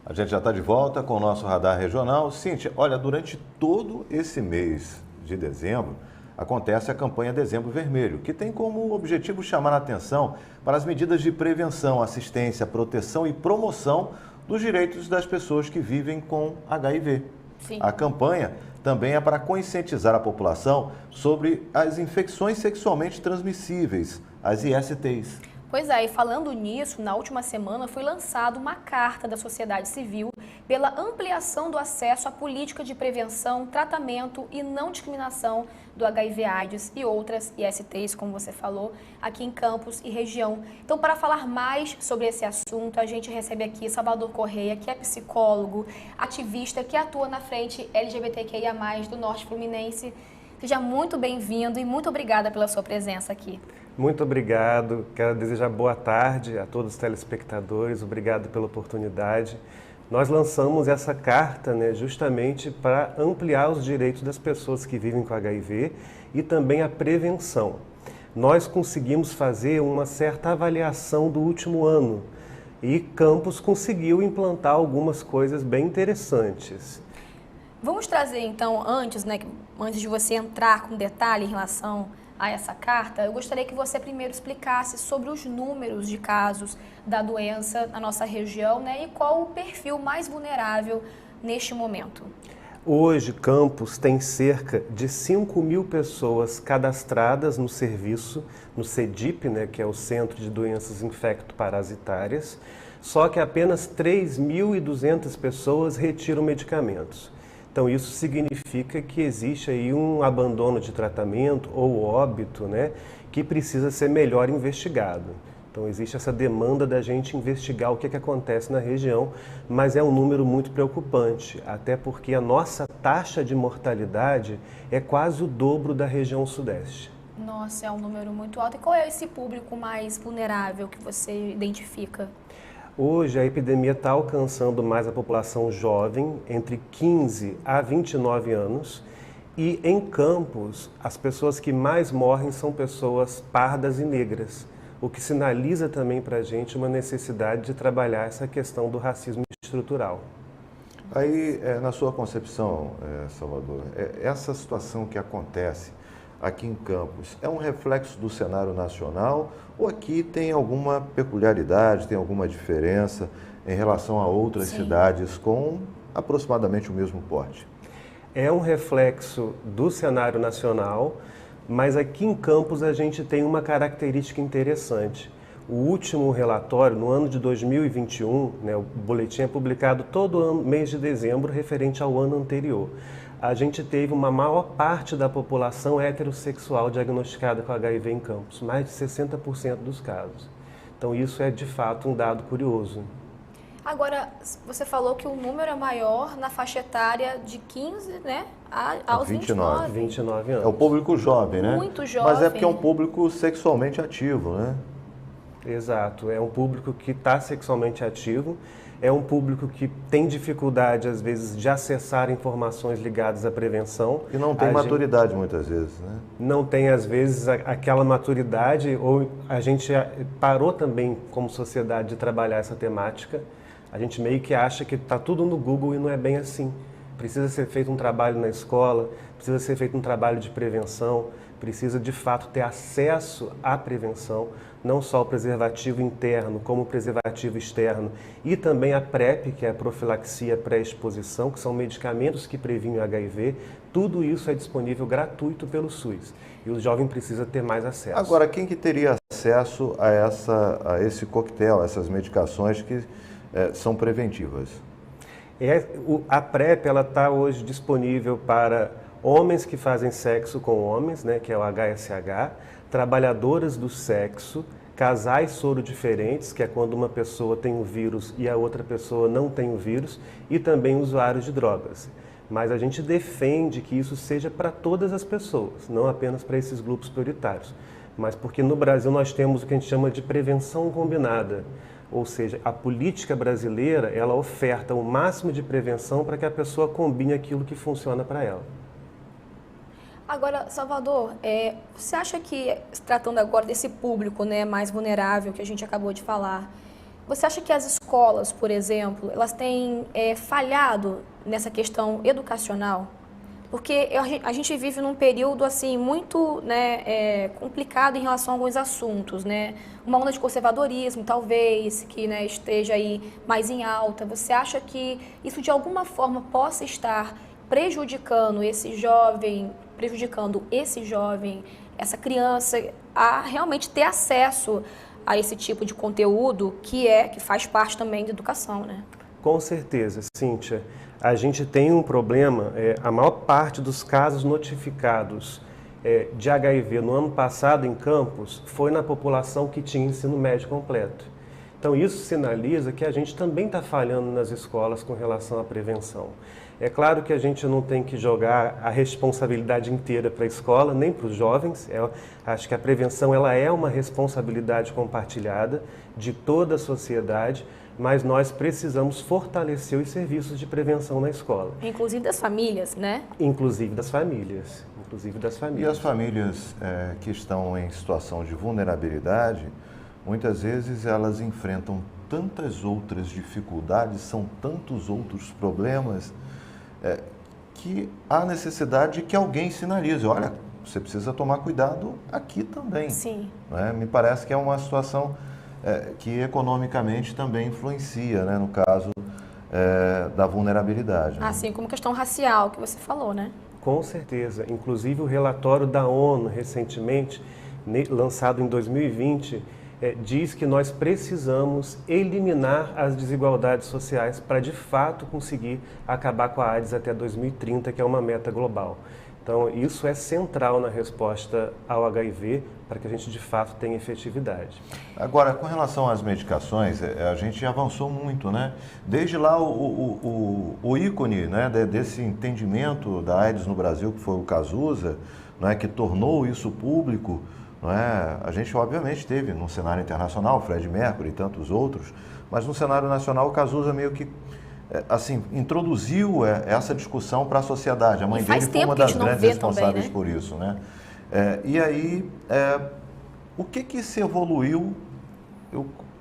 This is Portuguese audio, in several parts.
A gente já está de volta com o nosso Radar Regional. Cíntia, olha, durante todo esse mês de dezembro, acontece a campanha Dezembro Vermelho, que tem como objetivo chamar a atenção para as medidas de prevenção, assistência, proteção e promoção dos direitos das pessoas que vivem com HIV. Sim. A campanha também é para conscientizar a população sobre as infecções sexualmente transmissíveis, as ISTs. Pois é, e falando nisso, na última semana foi lançada uma carta da sociedade civil pela ampliação do acesso à política de prevenção, tratamento e não discriminação do HIV/AIDS e outras ISTs, como você falou, aqui em Campos e região. Então, para falar mais sobre esse assunto, a gente recebe aqui Salvador Correia, que é psicólogo, ativista, que atua na frente LGBTQIA+, do Norte Fluminense. Seja muito bem-vindo e muito obrigada pela sua presença aqui. Muito obrigado, quero desejar boa tarde a todos os telespectadores, obrigado pela oportunidade. Nós lançamos essa carta justamente para ampliar os direitos das pessoas que vivem com HIV e também a prevenção. Nós conseguimos fazer uma certa avaliação do último ano e Campos conseguiu implantar algumas coisas bem interessantes. Vamos trazer então, antes de você entrar com detalhe em relação a essa carta, eu gostaria que você primeiro explicasse sobre os números de casos da doença na nossa região, e qual o perfil mais vulnerável neste momento. Hoje, Campos tem cerca de 5.000 pessoas cadastradas no serviço, no CEDIP, que é o Centro de Doenças Infecto-Parasitárias, só que apenas 3.200 pessoas retiram medicamentos. Então, isso significa que existe aí um abandono de tratamento ou óbito, que precisa ser melhor investigado. Então, existe essa demanda da gente investigar o que acontece na região, mas é um número muito preocupante, até porque a nossa taxa de mortalidade é quase o dobro da região sudeste. Nossa, é um número muito alto. E qual é esse público mais vulnerável que você identifica? Hoje, a epidemia está alcançando mais a população jovem, entre 15 a 29 anos, e em Campos, as pessoas que mais morrem são pessoas pardas e negras, o que sinaliza também para a gente uma necessidade de trabalhar essa questão do racismo estrutural. Aí, na sua concepção, Salvador, essa situação que acontece aqui em Campos é um reflexo do cenário nacional ou aqui tem alguma peculiaridade, tem alguma diferença em relação a outras cidades com aproximadamente o mesmo porte? É um reflexo do cenário nacional, mas aqui em Campos a gente tem uma característica interessante. O último relatório, no ano de 2021, o boletim é publicado todo ano, mês de dezembro, referente ao ano anterior. A gente teve uma maior parte da população heterossexual diagnosticada com HIV em Campos, mais de 60% dos casos. Então isso é de fato um dado curioso. Agora, você falou que o número é maior na faixa etária de 15, aos 29. 29 anos. É o público jovem, né? Muito jovem. Mas é porque é um público sexualmente ativo, né? Exato, é um público que está sexualmente ativo, é um público que tem dificuldade, às vezes, de acessar informações ligadas à prevenção. E não tem maturidade, muitas vezes, né? Não tem, às vezes, aquela maturidade, ou a gente parou também, como sociedade, de trabalhar essa temática. A gente meio que acha que está tudo no Google e não é bem assim. Precisa ser feito um trabalho na escola, precisa ser feito um trabalho de prevenção, precisa, de fato, ter acesso à prevenção, não só o preservativo interno, como o preservativo externo, e também a PrEP, que é a profilaxia pré-exposição, que são medicamentos que previnem o HIV. Tudo isso é disponível gratuito pelo SUS. E o jovem precisa ter mais acesso. Agora, quem que teria acesso a esse coquetel, a essas medicações que são preventivas? A PrEP está hoje disponível para homens que fazem sexo com homens, que é o HSH, trabalhadoras do sexo, casais soro diferentes, que é quando uma pessoa tem o vírus e a outra pessoa não tem o vírus, e também usuários de drogas. Mas a gente defende que isso seja para todas as pessoas, não apenas para esses grupos prioritários. Mas porque no Brasil nós temos o que a gente chama de prevenção combinada. Ou seja, a política brasileira, ela oferta o máximo de prevenção para que a pessoa combine aquilo que funciona para ela. Agora, Salvador, você acha que, se tratando agora desse público mais vulnerável que a gente acabou de falar, Você acha que as escolas, por exemplo, elas têm falhado nessa questão educacional? Porque a gente vive num período assim muito, né, complicado em relação a alguns assuntos, né? Uma onda de conservadorismo, talvez, que, né, esteja aí mais em alta. Você acha que isso de alguma forma possa estar prejudicando esse jovem, essa criança, a realmente ter acesso a esse tipo de conteúdo que faz parte também da educação, né? Com certeza, Cíntia. A gente tem um problema, a maior parte dos casos notificados de HIV no ano passado em Campos foi na população que tinha ensino médio completo. Então isso sinaliza que a gente também está falhando nas escolas com relação à prevenção. É claro que a gente não tem que jogar a responsabilidade inteira para a escola, nem para os jovens. Acho que a prevenção ela é uma responsabilidade compartilhada de toda a sociedade, mas nós precisamos fortalecer os serviços de prevenção na escola. Inclusive das famílias, né? Inclusive das famílias. E as famílias que estão em situação de vulnerabilidade, muitas vezes elas enfrentam tantas outras dificuldades, são tantos outros problemas, que há necessidade de que alguém sinalize, olha, você precisa tomar cuidado aqui também. Sim. Né? Me parece que é uma situação que economicamente também influencia, né, no caso da vulnerabilidade. Né? Assim como a questão racial que você falou, né? Com certeza. Inclusive o relatório da ONU, recentemente, lançado em 2020, diz que nós precisamos eliminar as desigualdades sociais para, de fato, conseguir acabar com a AIDS até 2030, que é uma meta global. Então, isso é central na resposta ao HIV para que a gente, de fato, tenha efetividade. Agora, com relação às medicações, a gente avançou muito, né? Desde lá, o ícone, né, desse entendimento da AIDS no Brasil, que foi o Cazuza, né, que tornou isso público, não é? A gente, obviamente, teve no cenário internacional, Freddie Mercury e tantos outros, mas no cenário nacional, o Cazuza meio que assim, introduziu essa discussão para a sociedade. A mãe dele foi uma das grandes responsáveis também, né? Por isso, né? E aí, o que se evoluiu?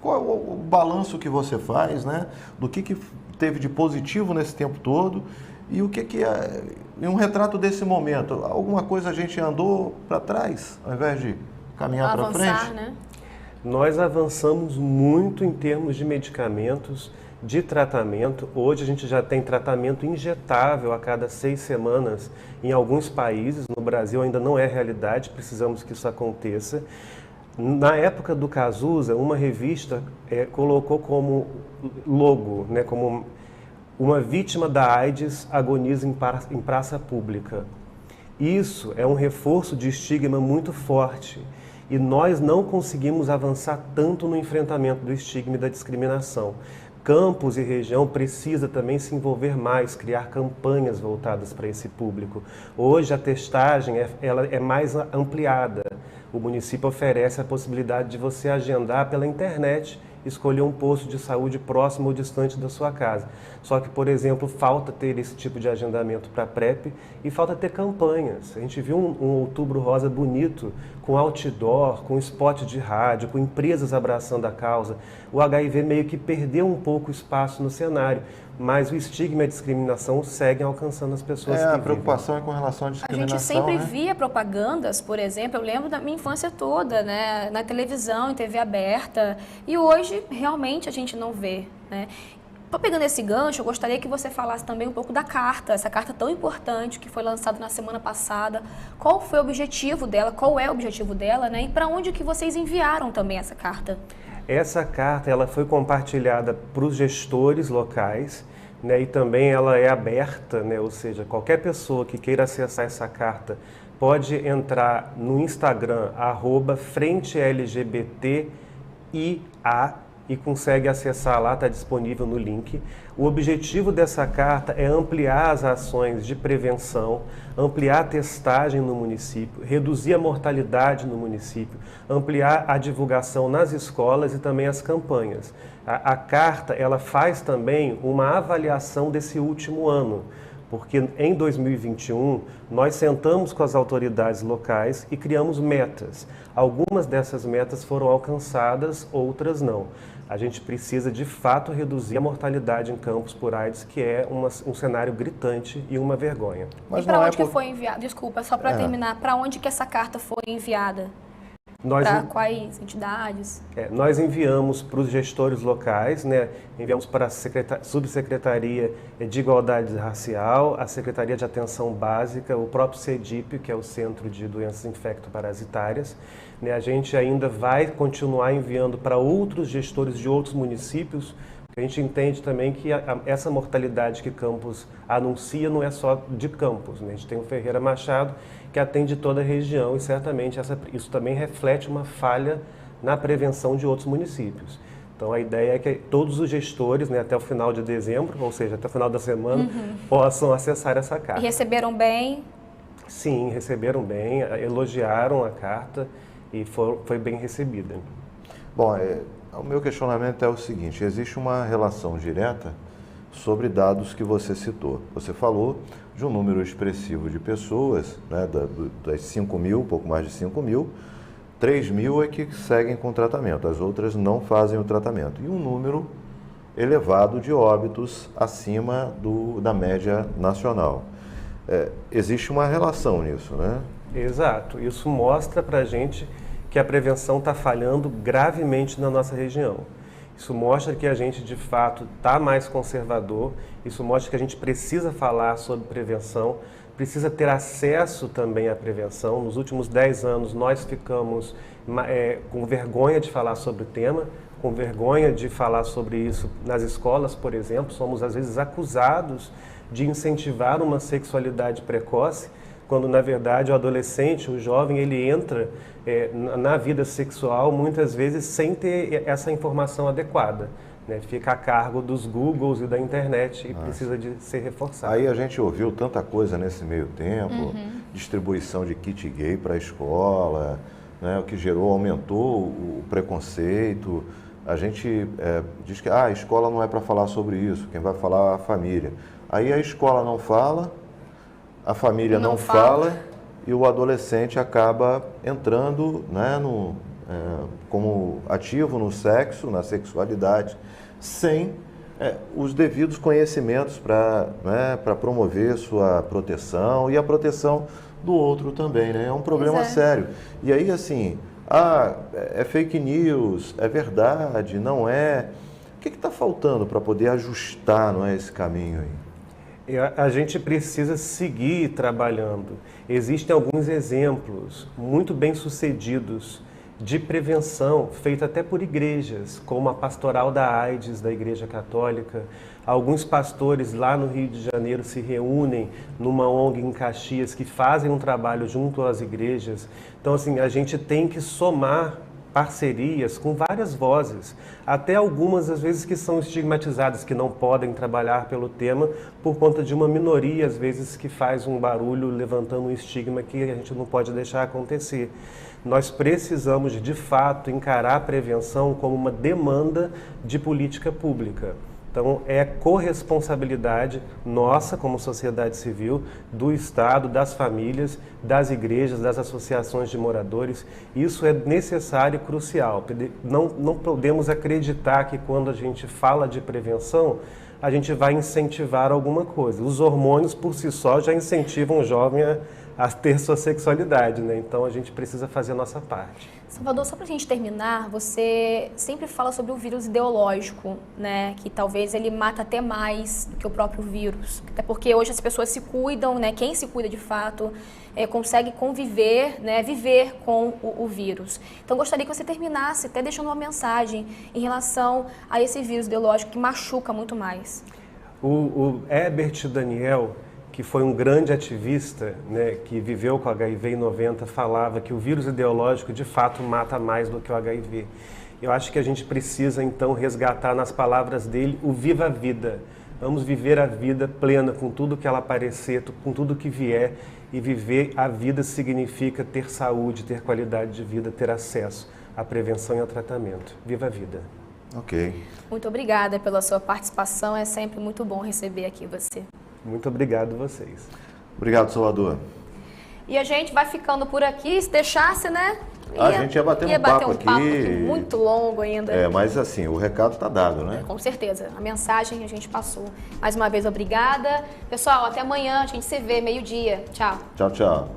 Qual é o balanço que você faz, né? Do que teve de positivo nesse tempo todo e o que é um retrato desse momento? Alguma coisa a gente andou para trás, ao invés de caminhar para frente? Né? Nós avançamos muito em termos de medicamentos, de tratamento. Hoje a gente já tem tratamento injetável a cada 6 semanas em alguns países. No Brasil ainda não é realidade, precisamos que isso aconteça. Na época do Cazuza, uma revista colocou como logo, né, como uma vítima da AIDS agoniza em praça pública. Isso é um reforço de estigma muito forte e nós não conseguimos avançar tanto no enfrentamento do estigma e da discriminação. Campos e região precisa também se envolver mais, criar campanhas voltadas para esse público. Hoje a testagem ela é mais ampliada. O município oferece a possibilidade de você agendar pela internet, escolher um posto de saúde próximo ou distante da sua casa. Só que, por exemplo, falta ter esse tipo de agendamento para PrEP e falta ter campanhas. A gente viu um Outubro Rosa bonito, com outdoor, com spot de rádio, com empresas abraçando a causa. O HIV meio que perdeu um pouco espaço no cenário, mas o estigma e a discriminação seguem alcançando as pessoas que a vivem. preocupação é com relação à discriminação. A gente sempre né? via propagandas, por exemplo, eu lembro da minha infância toda, né, na televisão, em TV aberta, e hoje realmente a gente não vê, né? Tô pegando esse gancho, eu gostaria que você falasse também um pouco da carta, essa carta tão importante que foi lançada na semana passada. Qual foi o objetivo dela, qual é o objetivo dela, né? E para onde que vocês enviaram também essa carta? Essa carta ela foi compartilhada para os gestores locais, né, e também ela é aberta, né, ou seja, qualquer pessoa que queira acessar essa carta pode entrar no Instagram, @FrenteLGBTIA, e consegue acessar lá, está disponível no link. O objetivo dessa carta é ampliar as ações de prevenção, ampliar a testagem no município, reduzir a mortalidade no município, ampliar a divulgação nas escolas e também as campanhas. A carta ela faz também uma avaliação desse último ano, porque em 2021 nós sentamos com as autoridades locais e criamos metas. Algumas dessas metas foram alcançadas, outras não. A gente precisa, de fato, reduzir a mortalidade em Campos por AIDS, que é um cenário gritante e uma vergonha. Mas e para onde que foi enviada? Desculpa, só para terminar, para onde que essa carta foi enviada? Para quais entidades? Nós enviamos para os gestores locais, né? Enviamos para a Subsecretaria de Igualdade Racial, a Secretaria de Atenção Básica, o próprio CEDIP, que é o Centro de Doenças Infecto-Parasitárias. Né? A gente ainda vai continuar enviando para outros gestores de outros municípios, porque a gente entende também que essa mortalidade que Campos anuncia não é só de Campos, né? A gente tem o Ferreira Machado, que atende toda a região, e certamente isso também reflete uma falha na prevenção de outros municípios. Então a ideia é que todos os gestores, né, até o final de dezembro, ou seja, até o final da semana, possam acessar essa carta. E receberam bem? Sim, receberam bem, elogiaram a carta e foi bem recebida. Bom, o meu questionamento é o seguinte: existe uma relação direta sobre dados que você citou. Você falou de um número expressivo de pessoas, né, das 5 mil, pouco mais de 5 mil, 3 mil é que seguem com o tratamento, as outras não fazem o tratamento. E um número elevado de óbitos acima da média nacional. Existe uma relação nisso, né? Exato. Isso mostra para a gente que a prevenção está falhando gravemente na nossa região. Isso mostra que a gente, de fato, está mais conservador, isso mostra que a gente precisa falar sobre prevenção, precisa ter acesso também à prevenção. Nos últimos 10 anos, nós ficamos com vergonha de falar sobre o tema, com vergonha de falar sobre isso nas escolas, por exemplo. Somos, às vezes, acusados de incentivar uma sexualidade precoce, quando, na verdade, o adolescente, o jovem, ele entra na vida sexual, muitas vezes, sem ter essa informação adequada. Né? Fica a cargo dos Googles e da internet e precisa de ser reforçado. Aí a gente ouviu tanta coisa nesse meio tempo, distribuição de kit gay para a escola, né? O que aumentou o preconceito. A gente diz que a escola não é para falar sobre isso, quem vai falar é a família. Aí a escola não fala, a família não fala e o adolescente acaba entrando, né, como ativo no sexo, na sexualidade, sem os devidos conhecimentos para promover sua proteção e a proteção do outro também, né? É um problema sério. E aí, assim, é fake news, é verdade, não é? O que está faltando para poder ajustar, não é, esse caminho aí? A gente precisa seguir trabalhando. Existem alguns exemplos muito bem-sucedidos de prevenção, feita até por igrejas, como a Pastoral da AIDS, da Igreja Católica. Alguns pastores lá no Rio de Janeiro se reúnem numa ONG em Caxias que fazem um trabalho junto às igrejas. Então, assim, a gente tem que somar parcerias com várias vozes, até algumas às vezes que são estigmatizadas, que não podem trabalhar pelo tema por conta de uma minoria, às vezes, que faz um barulho levantando um estigma que a gente não pode deixar acontecer. Nós precisamos, de fato, encarar a prevenção como uma demanda de política pública. Então, é corresponsabilidade nossa, como sociedade civil, do Estado, das famílias, das igrejas, das associações de moradores. Isso é necessário e crucial. Não podemos acreditar que quando a gente fala de prevenção, a gente vai incentivar alguma coisa. Os hormônios, por si só, já incentivam o jovem a ter sua sexualidade, né? Então, a gente precisa fazer a nossa parte. Salvador, só para a gente terminar, você sempre fala sobre o vírus ideológico, né? Que talvez ele mata até mais do que o próprio vírus. Até porque hoje as pessoas se cuidam, né? Quem se cuida de fato consegue conviver, né? Viver com o vírus. Então, gostaria que você terminasse até deixando uma mensagem em relação a esse vírus ideológico que machuca muito mais. O Herbert Daniel, que foi um grande ativista, né, que viveu com HIV em 90, falava que o vírus ideológico de fato mata mais do que o HIV. Eu acho que a gente precisa então resgatar nas palavras dele o viva a vida. Vamos viver a vida plena com tudo que ela aparecer, com tudo que vier, e viver a vida significa ter saúde, ter qualidade de vida, ter acesso à prevenção e ao tratamento. Viva a vida. Ok. Muito obrigada pela sua participação, é sempre muito bom receber aqui você. Muito obrigado a vocês. Obrigado, Salvador. E a gente vai ficando por aqui, se deixasse, né? A gente ia bater um papo aqui muito longo ainda. Mas assim, o recado está dado, né? Com certeza. A mensagem a gente passou. Mais uma vez, obrigada. Pessoal, até amanhã. A gente se vê meio-dia. Tchau. Tchau, tchau.